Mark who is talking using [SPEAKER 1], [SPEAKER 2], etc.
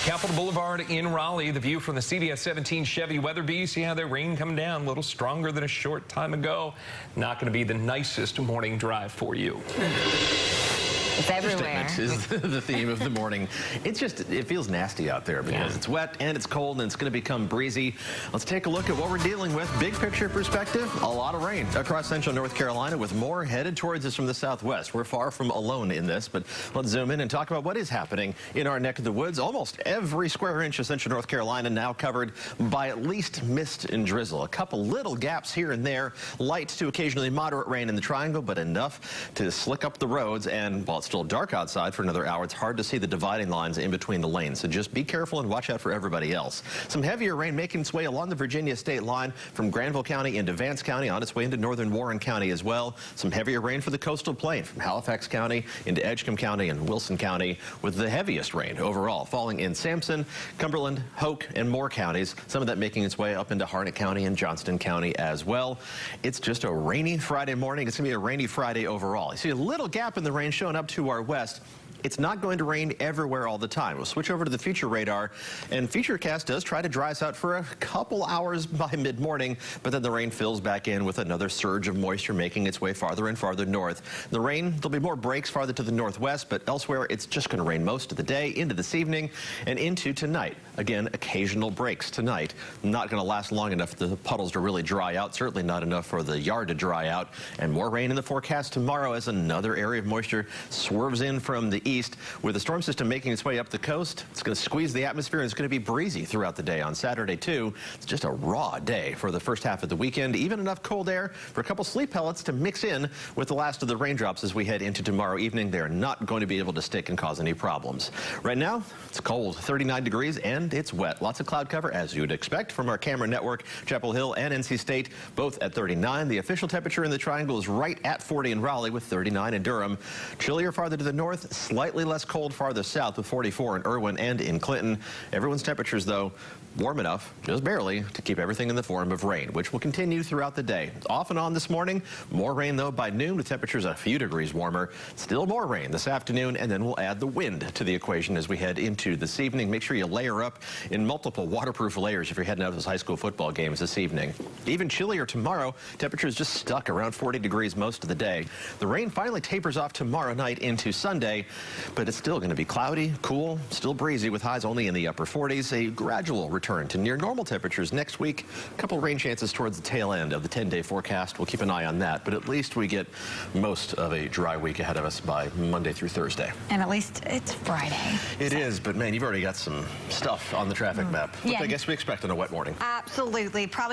[SPEAKER 1] Capitol Boulevard in Raleigh, the view from the CDS 17 Chevy Weatherbeast. Yeah, the rain coming down a little stronger than a short time ago. Not going to be the nicest morning drive for you.
[SPEAKER 2] It's everywhere.
[SPEAKER 3] Is the theme of the morning. It feels nasty out there because it's wet and it's cold and it's going to become breezy. Let's take a look at what we're dealing with. Big picture perspective, a lot of rain across central North Carolina with more headed towards us from the southwest. We're far from alone in this, but let's zoom in and talk about what is happening in our neck of the woods. Almost every square inch of central North Carolina now covered by at least mist and drizzle. A couple little gaps here and there, light to occasionally moderate rain in the triangle, but enough to slick up the roads. And while it's still dark outside for another hour, it's hard to see the dividing lines in between the lanes. So just be careful and watch out for everybody else. Some heavier rain making its way along the Virginia state line from Granville County into Vance County, on its way into northern Warren County as well. Some heavier rain for the coastal plain from Halifax County into Edgecombe County and Wilson County, with the heaviest rain overall falling in Sampson, Cumberland, Hoke, and Moore counties. Some of that making its way up into Harnett County and Johnston County as well. It's just a rainy Friday morning. It's going to be a rainy Friday overall. You see a little gap in the rain showing up to our west. It's not going to rain everywhere all the time. We'll switch over to the future radar, and Futurecast does try to dry us out for a couple hours by mid-morning, but then the rain fills back in with another surge of moisture making its way farther and farther north. The rain, there'll be more breaks farther to the northwest, but elsewhere it's just going to rain most of the day, into this evening, and into tonight. Again, occasional breaks tonight. Not going to last long enough for the puddles to really dry out, certainly not enough for the yard to dry out, and more rain in the forecast tomorrow as another area of moisture swerves in from the east. With the storm system making its way up the coast, it's going to squeeze the atmosphere, and it's going to be breezy throughout the day on Saturday too. It's just a raw day for the first half of the weekend. Even enough cold air for a couple sleep pellets to mix in with the last of the raindrops as we head into tomorrow evening. They're not going to be able to stick and cause any problems. Right now, it's cold, 39 degrees, and it's wet. Lots of cloud cover, as you would expect from our camera network. Chapel Hill and NC State, both at 39. The official temperature in the triangle is right at 40 in Raleigh with 39 in Durham. Chillier farther to the north, slightly less cold farther south with 44 in Irwin and in Clinton. Everyone's temperatures, though, warm enough, just barely, to keep everything in the form of rain, which will continue throughout the day. Off and on this morning, more rain, though, by noon, with temperatures a few degrees warmer. Still more rain this afternoon, and then we'll add the wind to the equation as we head into this evening. Make sure you layer up in multiple waterproof layers if you're heading out to those high school football games this evening. Even chillier tomorrow, temperatures just stuck around 40 degrees most of the day. The rain finally tapers off tomorrow night into Sunday, but it's still going to be cloudy, cool, still breezy with highs only in the upper 40s. A gradual return to near normal temperatures next week. A couple rain chances towards the tail end of the 10-day forecast. We'll keep an eye on that, but at least we get most of a dry week ahead of us by Monday through Thursday.
[SPEAKER 2] And at least it's Friday.
[SPEAKER 3] It is, but man, you've already got some stuff on the traffic map, which I guess we expect on a wet morning.
[SPEAKER 2] Absolutely. Probably